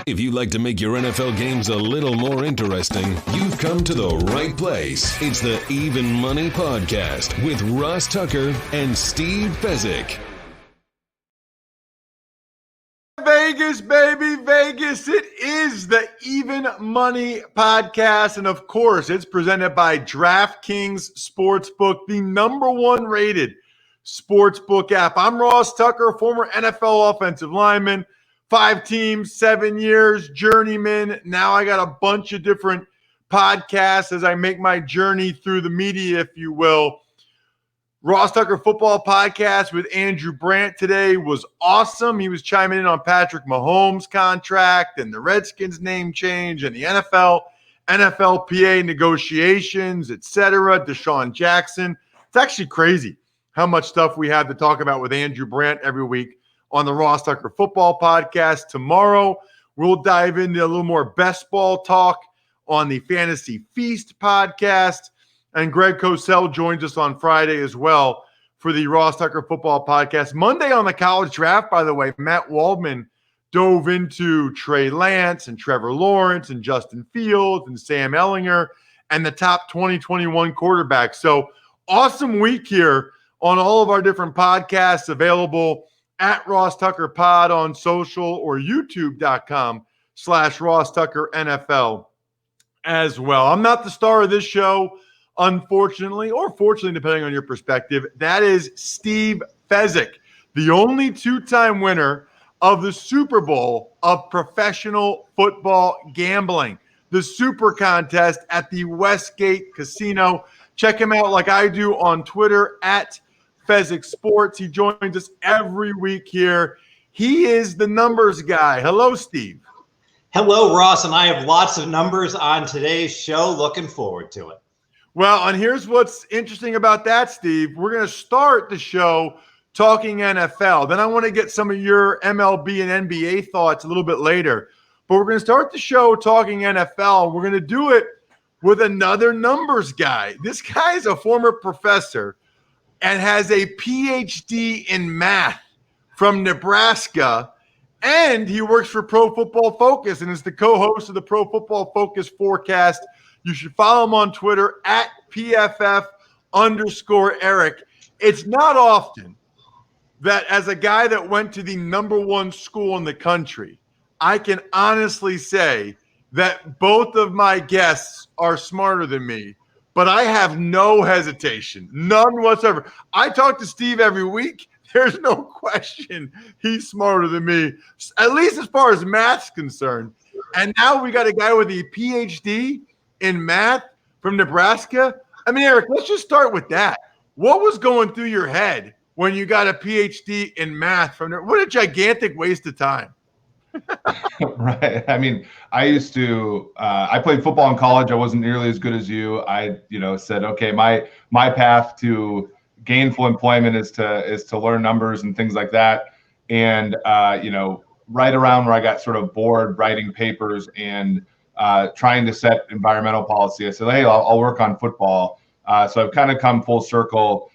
If you'd like to make your NFL games a little more interesting, you've come to the right place. It's the Even Money Podcast with Ross Tucker and Steve Fezzik. Vegas, baby, Vegas. It is the Even Money Podcast. And of course, it's presented by DraftKings Sportsbook, the #1 rated sportsbook app. I'm Ross Tucker, former NFL offensive lineman, 5 teams, 7 years, journeyman. Now I got a bunch of different podcasts as I make my journey through the media, if you will. Ross Tucker Football Podcast with Andrew Brandt today was awesome. He was chiming in on Patrick Mahomes' contract and the Redskins name change and the NFLPA negotiations, etc. Deshaun Jackson. It's actually crazy how much stuff we have to talk about with Andrew Brandt every week on the Ross Tucker Football Podcast. Tomorrow, we'll dive into a little more best ball talk on the Fantasy Feast podcast. And Greg Cosell joins us on Friday as well for the Ross Tucker Football Podcast. Monday on the college draft, by the way, Matt Waldman dove into Trey Lance and Trevor Lawrence and Justin Fields and Sam Ehlinger and the top 2021 quarterbacks. So awesome week here on all of our different podcasts available at Ross Tucker Pod on social or youtube.com/Ross Tucker NFL as well. I'm not the star of this show, unfortunately, or fortunately, depending on your perspective. That is Steve Fezzik, the only 2-time winner of the Super Bowl of professional football gambling, the Super Contest at the Westgate Casino. Check him out like I do on Twitter at Fezzik Sports. He joins us every week here. He is the numbers guy. Hello, Steve. Hello, Ross, and I have lots of numbers on today's show. Looking forward to it. Well, and here's what's interesting about that, Steve. We're going to start the show talking NFL. Then I want to get some of your MLB and NBA thoughts a little bit later. But we're going to start the show talking NFL. We're going to do it with another numbers guy. This guy is a former professor and has a PhD in math from Nebraska. And he works for Pro Football Focus and is the co-host of the Pro Football Focus Forecast. You should follow him on Twitter at PFF_Eric. It's not often that as a guy that went to the #1 school in the country, I can honestly say that both of my guests are smarter than me, but I have no hesitation, none whatsoever. I talk to Steve every week. There's no question he's smarter than me, at least as far as math's concerned. And now we got a guy with a PhD in math from Nebraska. I mean, Eric, let's just start with that. What was going through your head when you got a PhD in math from there? What a gigantic waste of time. Right. I mean, I used to, I played football in college. I wasn't nearly as good as you. I, said, okay, my path to gainful employment is to learn numbers and things like that. And, right around where I got sort of bored writing papers and trying to set environmental policy, I said, hey, I'll work on football. So I've kind of come full circle.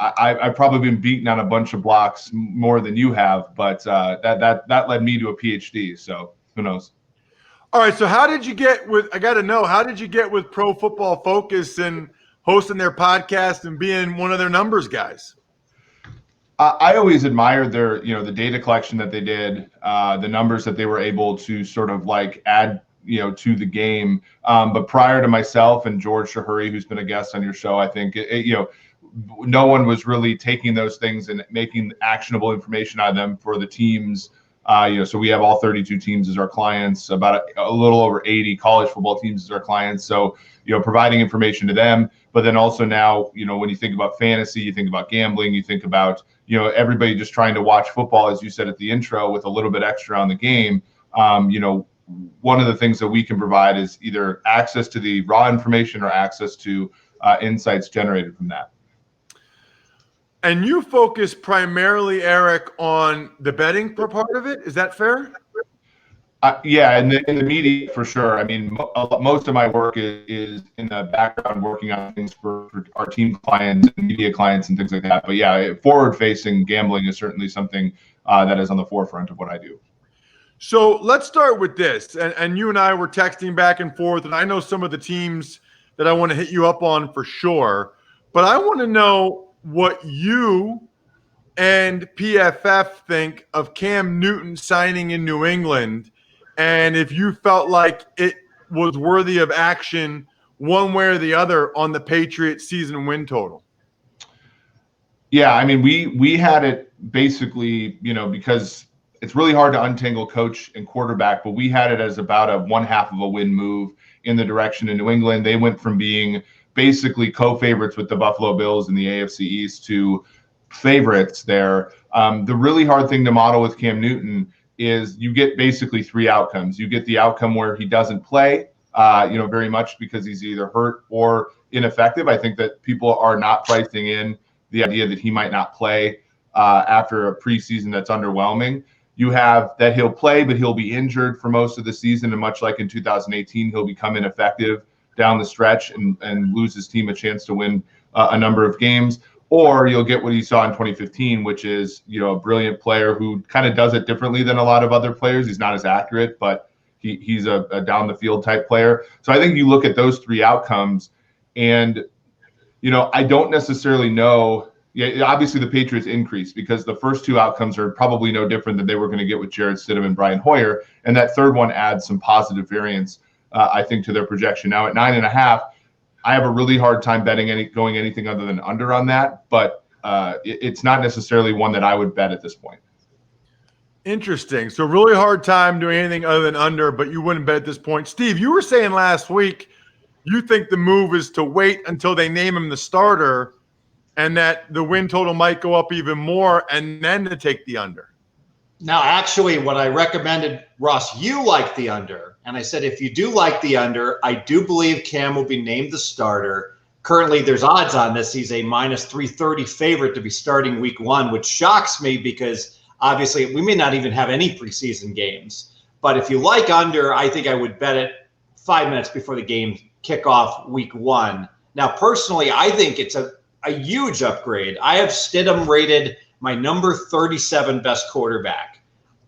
I've probably been beaten on a bunch of blocks more than you have, but that led me to a PhD. So who knows? All right. So how did you get with Pro Football Focus and hosting their podcast and being one of their numbers guys? I always admired their, the data collection that they did, the numbers that they were able to sort of like add, to the game. But prior to myself and George Shahuri, who's been a guest on your show, I think, no one was really taking those things and making actionable information out of them for the teams. So we have all 32 teams as our clients, about a little over 80 college football teams as our clients. So, providing information to them, but then also now, when you think about fantasy, you think about gambling, you think about, everybody just trying to watch football, as you said at the intro, with a little bit extra on the game. One of the things that we can provide is either access to the raw information or access to insights generated from that. And you focus primarily, Eric, on the betting part of it. Is that fair? Yeah, in the media for sure. I mean, most of my work is in the background working on things for our team clients and media clients and things like that. But yeah, forward-facing gambling is certainly something that is on the forefront of what I do. So let's start with this. And you and I were texting back and forth, and I know some of the teams that I want to hit you up on for sure. But I want to know what you and PFF think of Cam Newton signing in New England, and if you felt like it was worthy of action one way or the other on the Patriots season win total. Yeah, I mean, we had it basically, because it's really hard to untangle coach and quarterback, but we had it as about a 1/2 of a win move in the direction of New England. They went from being basically co-favorites with the Buffalo Bills in the AFC East to favorites there. The really hard thing to model with Cam Newton is you get basically 3 outcomes. You get the outcome where he doesn't play, very much because he's either hurt or ineffective. I think that people are not pricing in the idea that he might not play after a preseason that's underwhelming. You have that he'll play, but he'll be injured for most of the season. And much like in 2018, he'll become ineffective down the stretch and lose his team a chance to win a number of games. Or you'll get what you saw in 2015, which is, a brilliant player who kind of does it differently than a lot of other players. He's not as accurate, but he's a down the field type player. So I think you look at those 3 outcomes and, I don't necessarily know. Yeah, obviously the Patriots increase because the first 2 outcomes are probably no different than they were going to get with Jarrett Stidham and Brian Hoyer. And that third one adds some positive variance, I think, to their projection. Now at 9.5, I have a really hard time betting going anything other than under on that, but it's not necessarily one that I would bet at this point. Interesting. So really hard time doing anything other than under, but you wouldn't bet at this point. Steve, you were saying last week you think the move is to wait until they name him the starter and that the win total might go up even more and then to take the under. Now, actually, what I recommended, Ross, you like the under. And I said, if you do like the under, I do believe Cam will be named the starter. Currently, there's odds on this. He's a -330 favorite to be starting week 1, which shocks me because obviously we may not even have any preseason games. But if you like under, I think I would bet it 5 minutes before the game kickoff week 1. Now, personally, I think it's a huge upgrade. I have Stidham rated my number 37 best quarterback.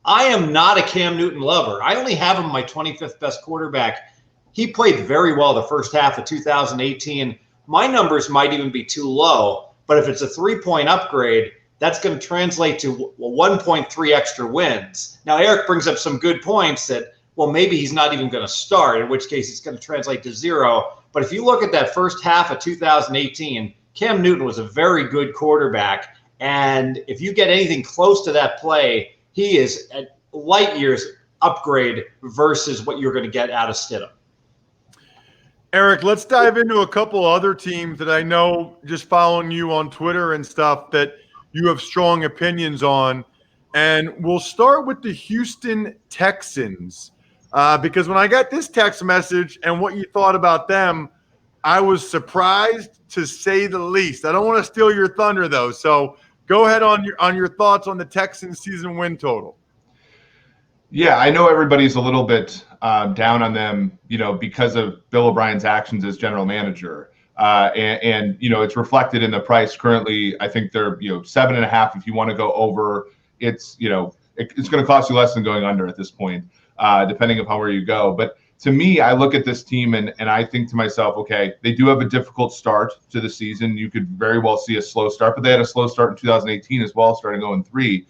I am not a Cam Newton lover. I only have him my 25th best quarterback. He played very well the first half of 2018. My numbers might even be too low, but if it's a 3-point upgrade, that's going to translate to 1.3 extra wins. Now, Eric brings up some good points that, maybe he's not even going to start, in which case it's going to translate to 0. But if you look at that first half of 2018, Cam Newton was a very good quarterback. And if you get anything close to that play, he is a light years upgrade versus what you're going to get out of Stidham. Eric, let's dive into a couple other teams that I know, just following you on Twitter and stuff, that you have strong opinions on. And we'll start with the Houston Texans because when I got this text message and what you thought about them, I was surprised to say the least. I don't want to steal your thunder, though. So go ahead on your thoughts on the Texans season win total. Yeah, I know everybody's a little bit down on them, because of Bill O'Brien's actions as general manager. And it's reflected in the price currently. I think they're, 7.5. If you want to go over, it's going to cost you less than going under at this point, depending upon where you go. But to me, I look at this team and I think to myself, okay, they do have a difficult start to the season. You could very well see a slow start, but they had a slow start in 2018 as well, starting 0-3.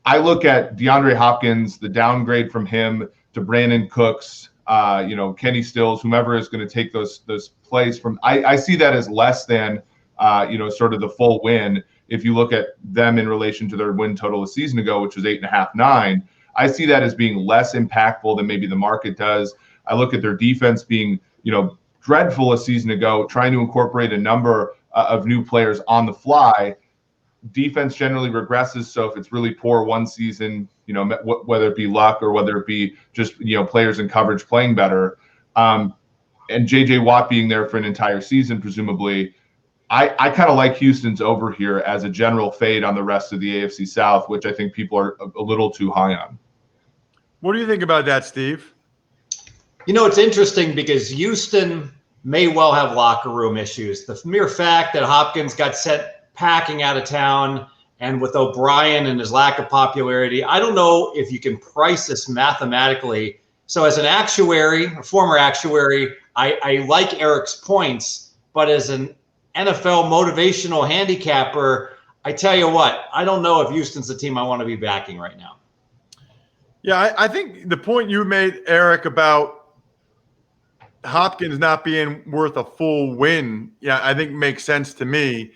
I look at DeAndre Hopkins, the downgrade from him to Brandon Cooks, Kenny Stills, whomever is going to take those plays from. I see that as less than, sort of the full win. If you look at them in relation to their win total a season ago, which was 8.5, 9. I see that as being less impactful than maybe the market does. I look at their defense being, dreadful a season ago, trying to incorporate a number of new players on the fly. Defense generally regresses. So if it's really poor one season, whether it be luck or whether it be just, players in coverage playing better, and JJ Watt being there for an entire season, presumably, I kind of like Houston's over here as a general fade on the rest of the AFC South, which I think people are a little too high on. What do you think about that, Steve? It's interesting because Houston may well have locker room issues. The mere fact that Hopkins got sent packing out of town And with O'Brien and his lack of popularity, I don't know if you can price this mathematically. So as an actuary, a former actuary, I like Eric's points, but as an NFL motivational handicapper, I tell you what, I don't know if Houston's the team I want to be backing right now. Yeah, I think the point you made, Eric, about Hopkins not being worth a full win, I think makes sense to me.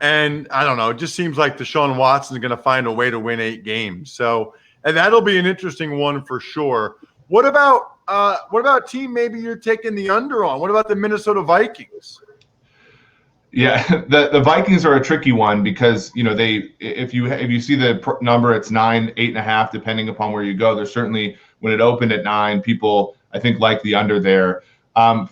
And I don't know, it just seems like Deshaun Watson's going to find a way to win 8 games. So, and that'll be an interesting one for sure. What about a team maybe you're taking the under on? What about the Minnesota Vikings? Yeah, the Vikings are a tricky one because, if you see the number, it's 9, 8.5, depending upon where you go. There's certainly, when it opened at 9, people, I think, like the under there.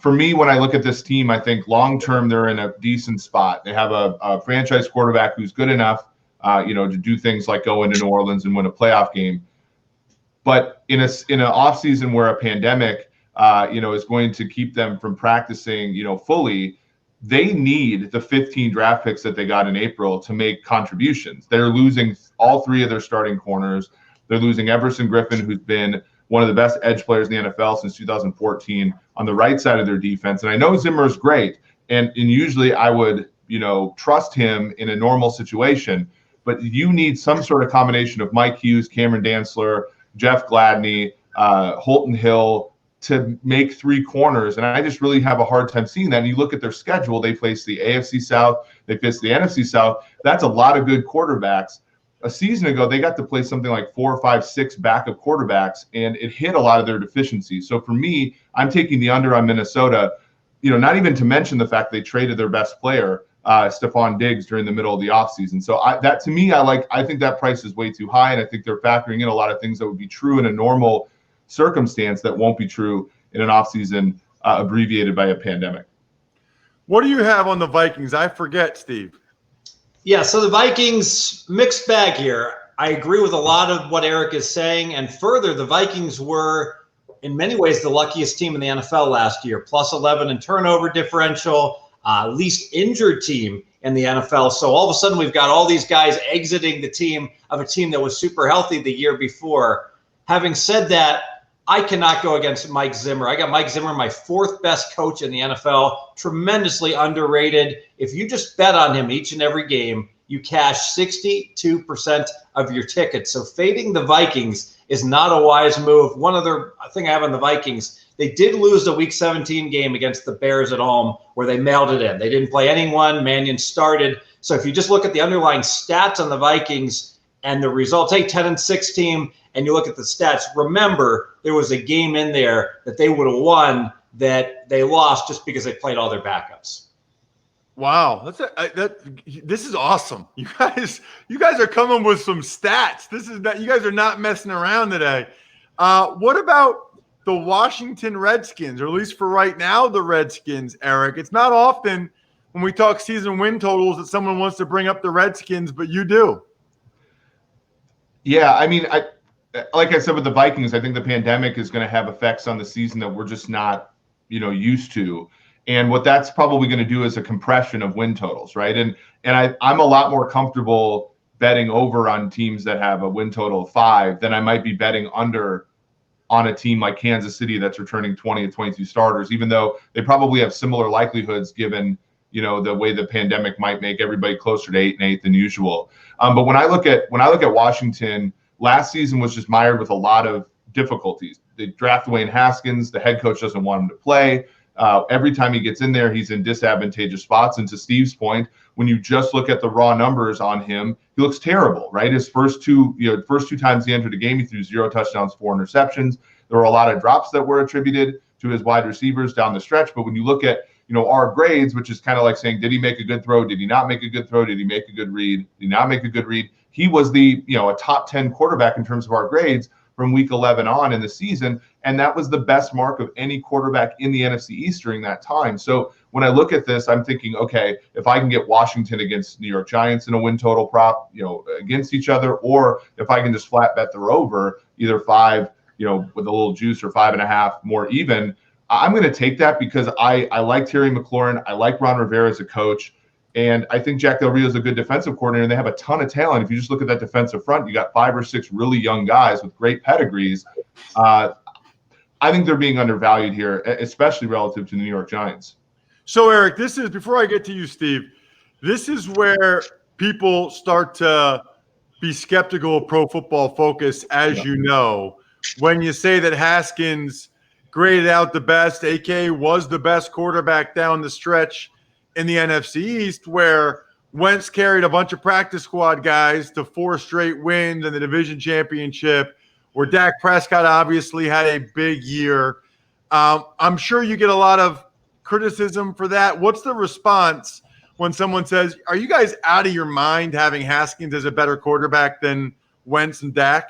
For me, when I look at this team, I think long-term they're in a decent spot. They have a franchise quarterback who's good enough, to do things like go into New Orleans and win a playoff game. But in an offseason where a pandemic, is going to keep them from practicing, fully, they need the 15 draft picks that they got in April to make contributions. They're losing all 3 of their starting corners. They're losing Everson Griffin, who's been one of the best edge players in the NFL since 2014 on the right side of their defense. And I know Zimmer is great. And usually I would, trust him in a normal situation. But you need some sort of combination of Mike Hughes, Cameron Dantzler, Jeff Gladney, Holton Hill to make 3 corners. And I just really have a hard time seeing that. And you look at their schedule, they face the AFC South, they face the NFC South. That's a lot of good quarterbacks. A season ago, they got to play something like 4, 5, 6 backup quarterbacks, and it hit a lot of their deficiencies. So for me, I'm taking the under on Minnesota, not even to mention the fact they traded their best player, Stephon Diggs, during the middle of the offseason. So I think that price is way too high, and I think they're factoring in a lot of things that would be true in a normal circumstance that won't be true in an offseason abbreviated by a pandemic. What do you have on the Vikings? I forget, Steve. Yeah, so the Vikings, mixed bag here. I agree with a lot of what Eric is saying. And further, the Vikings were, in many ways, the luckiest team in the NFL last year. Plus 11 in turnover differential, least injured team in the NFL. So all of a sudden, we've got all these guys exiting the team of a team that was super healthy the year before. Having said that, I cannot go against Mike Zimmer. I got Mike Zimmer, my 4th best coach in the NFL, tremendously underrated. If you just bet on him each and every game, you cash 62% of your tickets. So fading the Vikings is not a wise move. One other thing I have on the Vikings, they did lose the Week 17 game against the Bears at home where they mailed it in. They didn't play anyone. Mannion started. So if you just look at the underlying stats on the Vikings and the results, 10-6 team, and you look at the stats, remember there was a game in there that they would have won that they lost just because they played all their backups. Wow, this is awesome. You guys are coming with some stats. You guys are not messing around today. What about the Washington Redskins, or at least for right now, the Redskins, Eric? It's not often when we talk season win totals that someone wants to bring up the Redskins, but you do. Yeah, I mean, like I said with the Vikings, I think the pandemic is going to have effects on the season that we're just not, used to. And what that's probably going to do is a compression of win totals, right? And I'm a lot more comfortable betting over on teams that have a win total of 5 than I might be betting under on a team like Kansas City that's returning 20 and 22 starters, even though they probably have similar likelihoods given, the way the pandemic might make everybody closer to 8-8 than usual. But when I look at Washington, last season was just mired with a lot of difficulties. They draft Dwayne Haskins. The head coach doesn't want him to play. Every time he gets in there, he's in disadvantageous spots. And to Steve's point, when you just look at the raw numbers on him, he looks terrible, right? His first two times he entered a game, he threw 0 touchdowns, 4 interceptions. There were a lot of drops that were attributed to his wide receivers down the stretch. But when you look at, our grades, which is kind of like saying, did he make a good throw? Did he not make a good throw? Did he make a good read? Did he not make a good read? He was a top 10 quarterback in terms of our grades from week 11 on in the season. And that was the best mark of any quarterback in the NFC East during that time. So when I look at this, I'm thinking, okay, if I can get Washington against New York Giants in a win total prop, against each other, or if I can just flat bet they're over either 5, with a little juice, or 5.5 more even, I'm going to take that because I like Terry McLaurin. I like Ron Rivera as a coach. And I think Jack Del Rio is a good defensive coordinator, and they have a ton of talent. If you just look at that defensive front, you got 5 or 6 really young guys with great pedigrees. I think they're being undervalued here, especially relative to the New York Giants. So, Eric, this is, before I get to you, Steve, this is where people start to be skeptical of Pro Football Focus, as you know, when you say that Haskins graded out the best, aka was the best quarterback down the stretch in the NFC East, where Wentz carried a bunch of practice squad guys to 4 straight wins in the division championship, where Dak Prescott obviously had a big year. I'm sure you get a lot of criticism for that. What's the response when someone says, are you guys out of your mind having Haskins as a better quarterback than Wentz and Dak?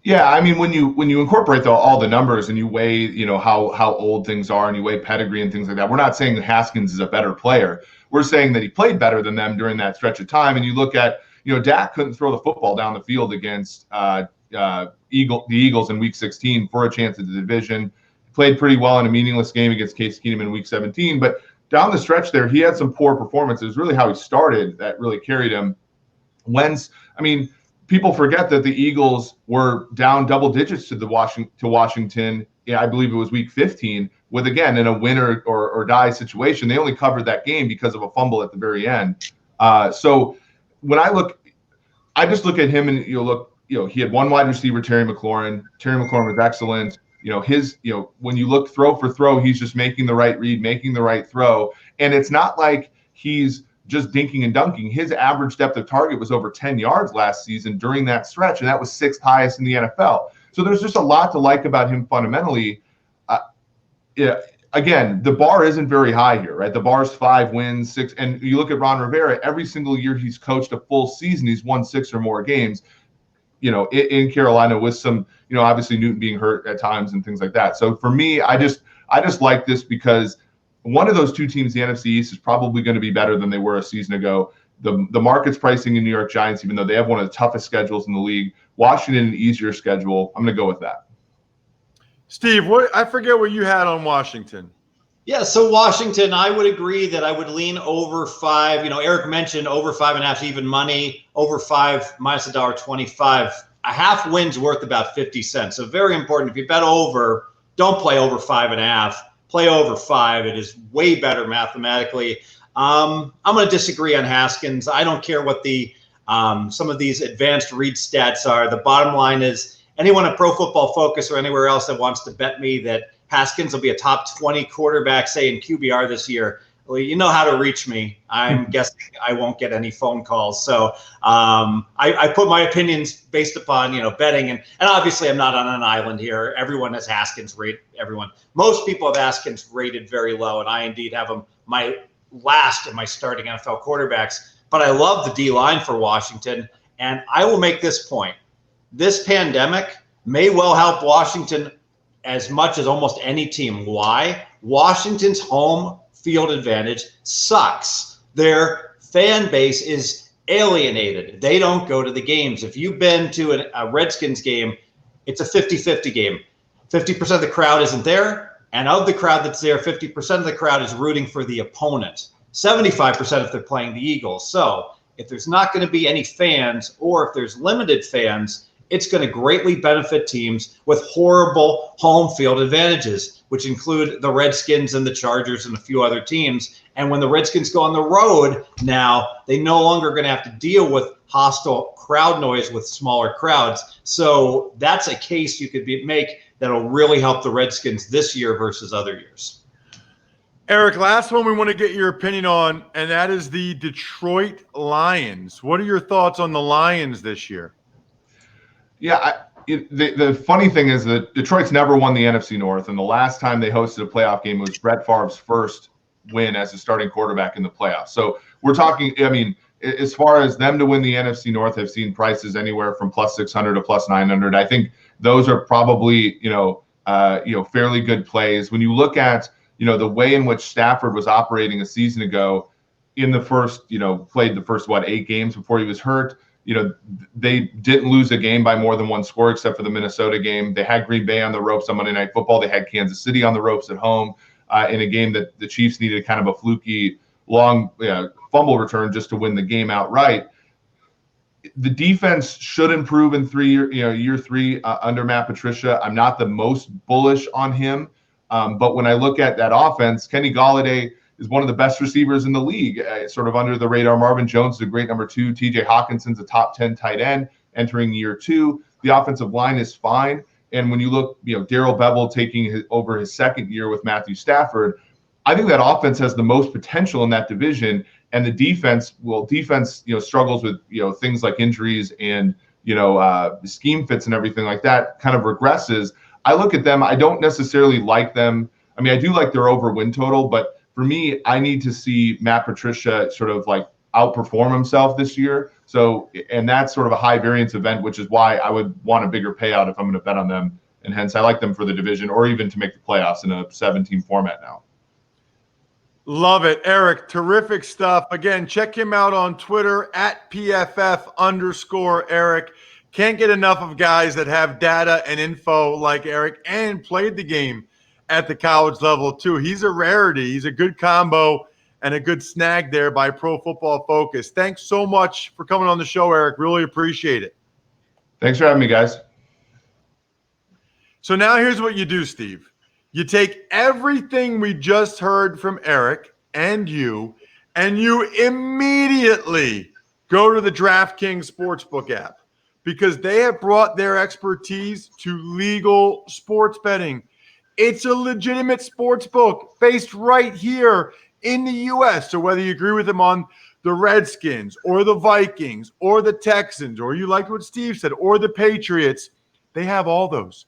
Yeah, I mean, when you incorporate all the numbers and you weigh, how old things are and you weigh pedigree and things like that, we're not saying that Haskins is a better player. We're saying that he played better than them during that stretch of time. And you look at, Dak couldn't throw the football down the field against the Eagles in Week 16 for a chance at the division. Played pretty well in a meaningless game against Case Keenum in Week 17, but down the stretch there, he had some poor performances. Really, how he started that really carried him. Wentz, I mean, people forget that the Eagles were down double digits to Washington. Yeah, I believe it was Week 15. With, again, in a win or die situation, they only covered that game because of a fumble at the very end. So when I just look at him and he had 1 wide receiver, Terry McLaurin. Terry McLaurin was excellent. When you look throw for throw, he's just making the right read, making the right throw. And it's not like he's just dinking and dunking. His average depth of target was over 10 yards last season during that stretch, and that was 6th highest in the NFL. So there's just a lot to like about him fundamentally. Again, the bar isn't very high here, right? The bar's 5 wins, 6. And you look at Ron Rivera, every single year he's coached a full season, he's won 6 or more games. In Carolina with some, obviously Newton being hurt at times and things like that. So for me, I just like this because one of those 2 teams, the NFC East, is probably going to be better than they were a season ago. The market's pricing in New York Giants, even though they have one of the toughest schedules in the league. Washington, an easier schedule. I'm going to go with that. Steve, I forget what you had on Washington. Yeah, so Washington, I would agree that I would lean over 5. Eric mentioned over 5.5 even money, over 5 minus $1.25. A half win's worth about 50 cents. So very important. If you bet over, don't play over 5.5. Play over 5. It is way better mathematically. I'm going to disagree on Haskins. I don't care what the some of these advanced read stats are. The bottom line is anyone at Pro Football Focus or anywhere else that wants to bet me that Haskins will be a top 20 quarterback, say, in QBR this year, well, you know how to reach me. I'm guessing I won't get any phone calls. So I put my opinions based upon, betting. And obviously I'm not on an island here. Everyone has Haskins rated. Most people have Haskins rated very low, and I indeed have him my last in my starting NFL quarterbacks. But I love the D-line for Washington. And I will make this point. This pandemic may well help Washington as much as almost any team. Why? Washington's home field advantage sucks. Their fan base is alienated. They don't go to the games. If you've been to a Redskins game, it's a 50-50 game. 50% of the crowd isn't there, and of the crowd that's there, 50% of the crowd is rooting for the opponent. 75% if they're playing the Eagles. So if there's not going to be any fans, or if there's limited fans, it's going to greatly benefit teams with horrible home field advantages, which include the Redskins and the Chargers and a few other teams. And when the Redskins go on the road now, they no longer going to have to deal with hostile crowd noise with smaller crowds. So that's a case you could make that'll really help the Redskins this year versus other years. Eric, last one we want to get your opinion on, and that is the Detroit Lions. What are your thoughts on the Lions this year? Yeah, the funny thing is that Detroit's never won the NFC North, and the last time they hosted a playoff game was Brett Favre's first win as a starting quarterback in the playoffs. So we're talking, I mean, as far as them to win the NFC North, I've seen prices anywhere from plus 600 to plus 900. I think those are probably, fairly good plays. When you look at, the way in which Stafford was operating a season ago in the first, played the first, 8 games before he was hurt. They didn't lose a game by more than 1 score except for the Minnesota game. They had Green Bay on the ropes on Monday Night Football. They had Kansas City on the ropes at home in a game that the Chiefs needed kind of a fluky long fumble return just to win the game outright. The defense should improve in year three under Matt Patricia. I'm not the most bullish on him, but when I look at that offense, Kenny Golladay is one of the best receivers in the league, sort of under the radar. Marvin Jones is a great number 2. TJ Hawkinson's a top 10 tight end entering year 2. The offensive line is fine. And when you look, Darrell Bevell taking over his second year with Matthew Stafford, I think that offense has the most potential in that division. And the defense struggles with, things like injuries and, scheme fits and everything like that kind of regresses. I look at them. I don't necessarily like them. I mean, I do like their over win total, but for me, I need to see Matt Patricia sort of like outperform himself this year. So, and that's sort of a high variance event, which is why I would want a bigger payout if I'm going to bet on them. And hence I like them for the division or even to make the playoffs in a 7-team format now. Love it, Eric. Terrific stuff. Again, check him out on Twitter at PFF_Eric. Can't get enough of guys that have data and info like Eric and played the game at the college level too. He's a rarity. He's a good combo and a good snag there by Pro Football Focus. Thanks so much for coming on the show, Eric. Really appreciate it. Thanks for having me, guys. So now here's what you do, Steve. You take everything we just heard from Eric and you immediately go to the DraftKings Sportsbook app because they have brought their expertise to legal sports betting. It's a legitimate sports book based right here in the U.S. So whether you agree with them on the Redskins or the Vikings or the Texans, or you liked what Steve said, or the Patriots, they have all those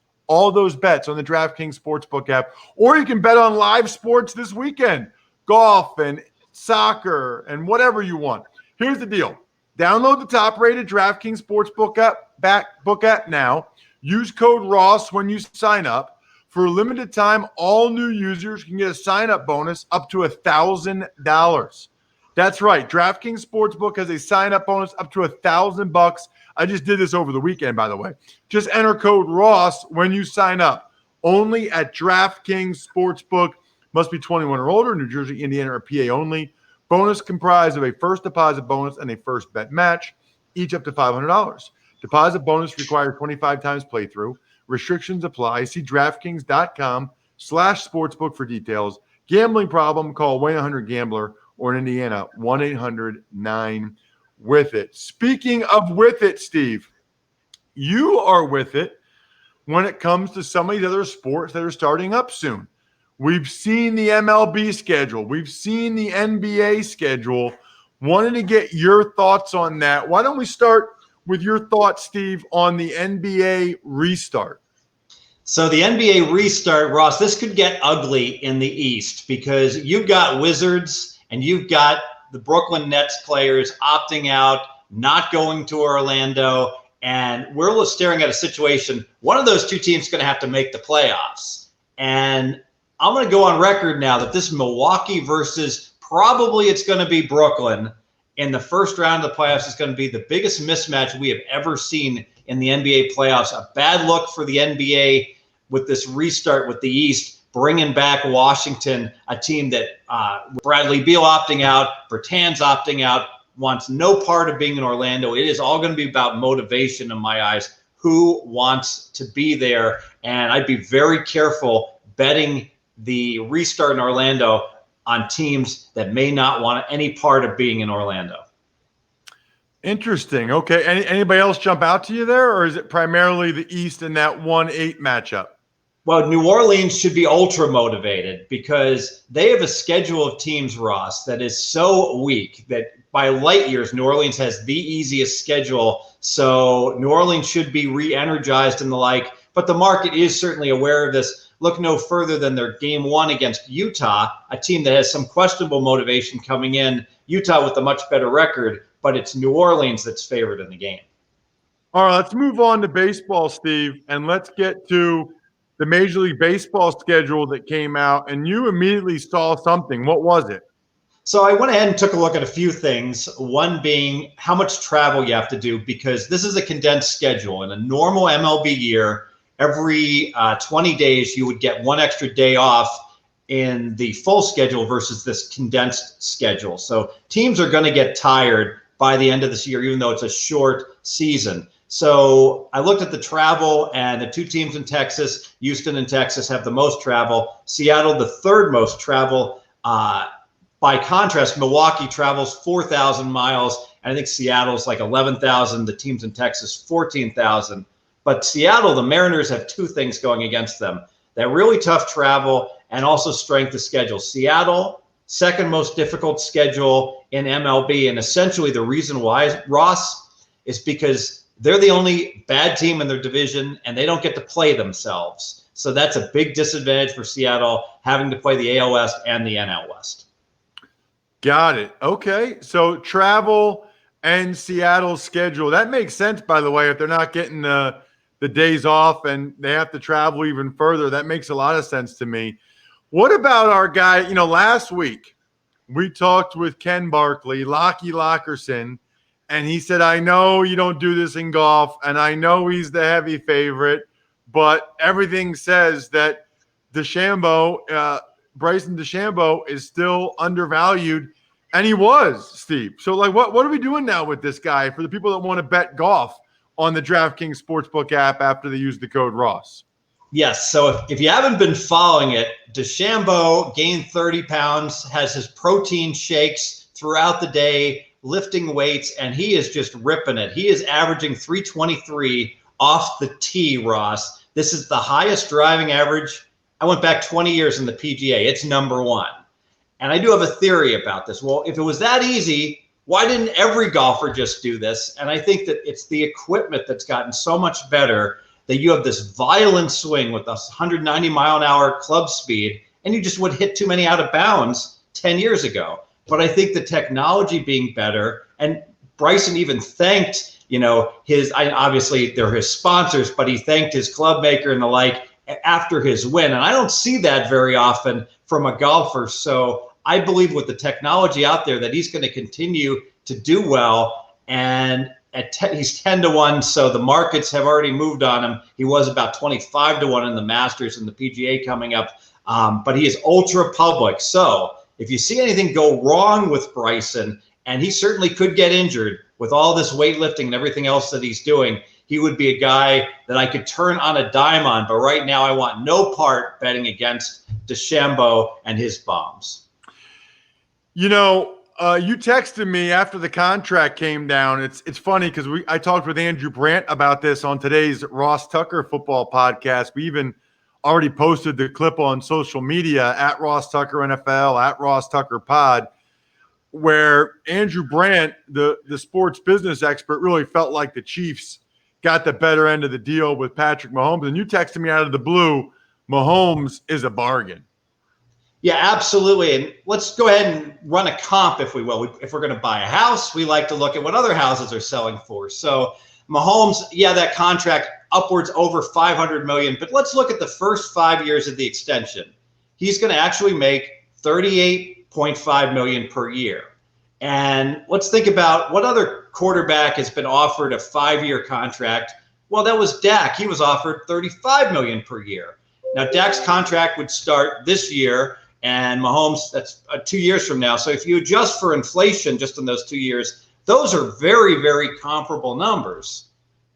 bets on the DraftKings Sportsbook app. Or you can bet on live sports this weekend, golf and soccer and whatever you want. Here's the deal. Download the top-rated DraftKings Sportsbook app now. Use code ROSS when you sign up. For a limited time, all new users can get a sign-up bonus up to $1,000. That's right. DraftKings Sportsbook has a sign-up bonus up to $1,000. I just did this over the weekend, by the way. Just enter code ROSS when you sign up. Only at DraftKings Sportsbook. Must be 21 or older. New Jersey, Indiana, or PA only. Bonus comprised of a first deposit bonus and a first bet match, each up to $500. Deposit bonus requires 25 times playthrough. Restrictions apply. See DraftKings.com/sportsbook for details. Gambling problem? Call 1-800-GAMBLER or in Indiana, 1-800-9-WITH-IT. Speaking of with it, Steve, you are with it when it comes to some of these other sports that are starting up soon. We've seen the MLB schedule. We've seen the NBA schedule. Wanted to get your thoughts on that. Why don't we start with your thoughts, Steve, on the NBA restart? So the NBA restart, Ross, this could get ugly in the East because you've got Wizards and you've got the Brooklyn Nets players opting out, not going to Orlando, and we're staring at a situation. One of those two teams is going to have to make the playoffs. And I'm going to go on record now that this Milwaukee versus probably it's going to be Brooklyn in the first round of the playoffs is going to be the biggest mismatch we have ever seen in the NBA playoffs. A bad look for the NBA with this restart with the East, bringing back Washington, a team that Bradley Beal opting out, Bertans opting out, wants no part of being in Orlando. It is all going to be about motivation in my eyes. Who wants to be there? And I'd be very careful betting the restart in Orlando on teams that may not want any part of being in Orlando. Interesting. Okay. Anybody else jump out to you there, or is it primarily the East in that 1-8 matchup? Well, New Orleans should be ultra motivated because they have a schedule of teams, Ross, that is so weak that by light years, New Orleans has the easiest schedule. So New Orleans should be re-energized and the like, but the market is certainly aware of this. Look no further than their game one against Utah, a team that has some questionable motivation coming in. Utah with a much better record, but it's New Orleans that's favored in the game. All right, let's move on to baseball, Steve, and let's get to the Major League Baseball schedule that came out, and you immediately saw something. What was it? So I went ahead and took a look at a few things, one being how much travel you have to do, because this is a condensed schedule. In a normal MLB year, every 20 days, you would get one extra day off in the full schedule versus this condensed schedule. So teams are going to get tired by the end of this year, even though it's a short season. So I looked at the travel, and the two teams in Texas, Houston and Texas, have the most travel. Seattle, the third most travel. By contrast, Milwaukee travels 4,000 miles, and I think Seattle's like 11,000. The teams in Texas, 14,000. But Seattle, the Mariners have two things going against them: that really tough travel and also strength of schedule. Seattle, second most difficult schedule in MLB, and essentially the reason why, Ross, is because they're the only bad team in their division, and they don't get to play themselves. So that's a big disadvantage for Seattle, having to play the AL West and the NL West. Got it. Okay. So travel and Seattle's schedule. That makes sense, by the way, if they're not getting the days off and they have to travel even further. That makes a lot of sense to me. What about our guy? Last week we talked with Ken Barkley, Lockie Lockerson, and he said, I know you don't do this in golf, and I know he's the heavy favorite, but everything says that Bryson DeChambeau is still undervalued, and he was, Steve. So, what are we doing now with this guy for the people that want to bet golf on the DraftKings Sportsbook app after they use the code Ross? Yes. So if you haven't been following it, DeChambeau gained 30 pounds, has his protein shakes throughout the day, lifting weights, and he is just ripping it. He is averaging 323 off the tee, Ross. This is the highest driving average. I went back 20 years in the PGA. It's number one. And I do have a theory about this. Well, if it was that easy, why didn't every golfer just do this? And I think that it's the equipment that's gotten so much better that you have this violent swing with this 190 mile an hour club speed, and you just would hit too many out of bounds 10 years ago. But I think the technology being better, and Bryson even thanked, obviously they're his sponsors, but he thanked his club maker and the like after his win. And I don't see that very often from a golfer. So I believe with the technology out there that he's going to continue to do well. And he's 10-1, so the markets have already moved on him. He was about 25-1 in the Masters and the PGA coming up, but he is ultra public. So if you see anything go wrong with Bryson, and he certainly could get injured with all this weightlifting and everything else that he's doing, he would be a guy that I could turn on a dime on. But right now I want no part betting against DeChambeau and his bombs. You texted me after the contract came down. It's funny because I talked with Andrew Brandt about this on today's Ross Tucker football podcast. We even already posted the clip on social media at Ross Tucker NFL, at Ross Tucker Pod, where Andrew Brandt, the sports business expert, really felt like the Chiefs got the better end of the deal with Patrick Mahomes. And you texted me out of the blue, Mahomes is a bargain. Yeah, absolutely. And let's go ahead and run a comp, if we will. If we're going to buy a house, we like to look at what other houses are selling for. So Mahomes, that contract upwards over $500 million. But let's look at the first 5 years of the extension. He's going to actually make $38.5 million per year. And let's think about what other quarterback has been offered a 5-year contract. Well, that was Dak. He was offered $35 million per year. Now, Dak's contract would start this year, and Mahomes, that's 2 years from now. So if you adjust for inflation just in those 2 years, those are very, very comparable numbers,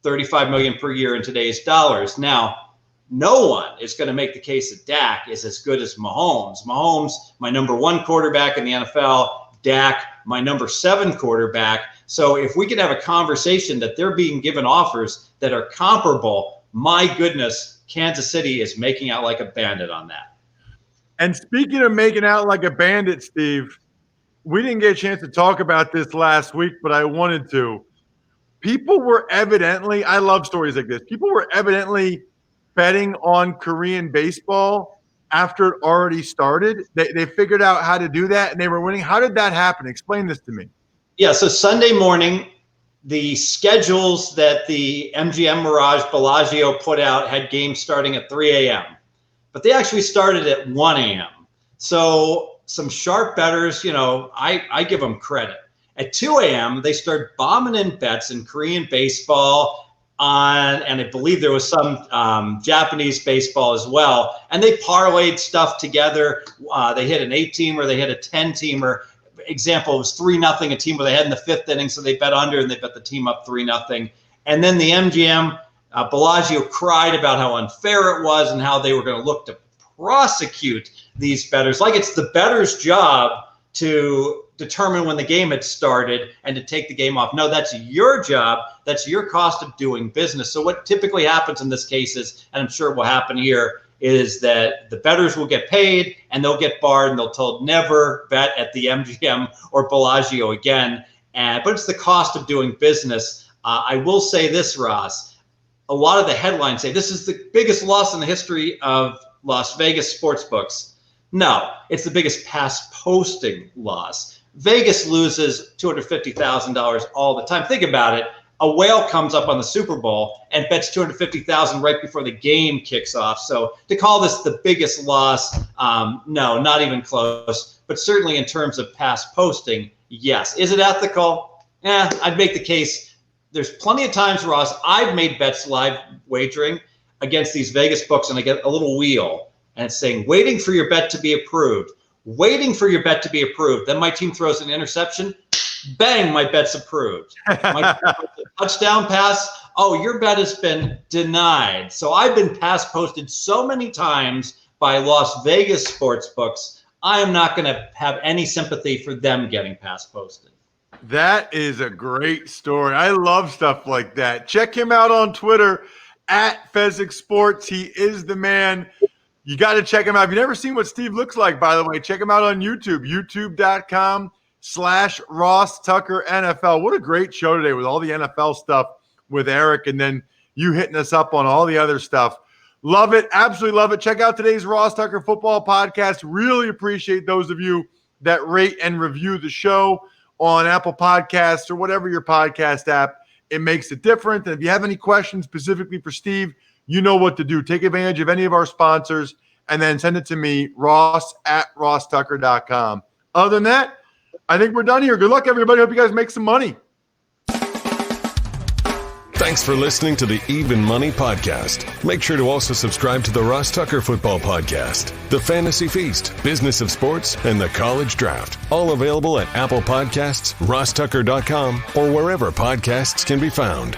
$35 million per year in today's dollars. Now, no one is going to make the case that Dak is as good as Mahomes. Mahomes, my number one quarterback in the NFL, Dak, my number 7 quarterback. So if we can have a conversation that they're being given offers that are comparable, my goodness, Kansas City is making out like a bandit on that. And speaking of making out like a bandit, Steve, we didn't get a chance to talk about this last week, but I wanted to. People were evidently, I love stories like this, people were evidently betting on Korean baseball after it already started. They figured out how to do that, and they were winning. How did that happen? Explain this to me. Yeah, so Sunday morning, the schedules that the MGM Mirage Bellagio put out had games starting at 3 a.m., but they actually started at 1 a.m. So some sharp bettors, I give them credit. At 2 a.m., they start bombing in bets in Korean baseball. and I believe there was some Japanese baseball as well. And they parlayed stuff together. They hit an 8-teamer, they hit a 10-teamer. Example, it was 3-0, a team where they had in the 5th inning, so they bet under and they bet the team up 3-0. And then the MGM, Bellagio cried about how unfair it was and how they were going to look to prosecute these bettors. Like it's the bettor's job to determine when the game had started and to take the game off. No, that's your job. That's your cost of doing business. So what typically happens in this case is, and I'm sure it will happen here, is that the bettors will get paid and they'll get barred and they'll told never bet at the MGM or Bellagio again. But it's the cost of doing business. I will say this, Ross. A lot of the headlines say this is the biggest loss in the history of Las Vegas sportsbooks. No, it's the biggest pass posting loss. Vegas loses $250,000 all the time. Think about it. A whale comes up on the Super Bowl and bets $250,000 right before the game kicks off. So to call this the biggest loss, no, not even close. But certainly in terms of pass posting, yes. Is it ethical? I'd make the case. There's plenty of times, Ross, I've made bets live wagering against these Vegas books, and I get a little wheel, and it's saying, waiting for your bet to be approved. Waiting for your bet to be approved. Then my team throws an interception. Bang, my bet's approved. My touchdown pass. Oh, your bet has been denied. So I've been pass posted so many times by Las Vegas sports books. I am not going to have any sympathy for them getting pass posted. That is a great story. I love stuff like that. Check him out on Twitter at Fezzik Sports. He is the man. You got to check him out. If you've never seen what Steve looks like, by the way, check him out on YouTube, youtube.com/Ross Tucker NFL. What a great show today with all the NFL stuff with Eric, and then you hitting us up on all the other stuff. Love it. Absolutely love it. Check out today's Ross Tucker Football Podcast. Really appreciate those of you that rate and review the show on Apple Podcasts or whatever your podcast app. It makes a difference. And if you have any questions specifically for Steve, you know what to do. Take advantage of any of our sponsors and then send it to me, ross@rosstucker.com. Other than that, I think we're done here. Good luck, everybody. Hope you guys make some money. Thanks for listening to the Even Money Podcast. Make sure to also subscribe to the Ross Tucker Football Podcast, The Fantasy Feast, Business of Sports, and the College Draft. All available at Apple Podcasts, rosstucker.com, or wherever podcasts can be found.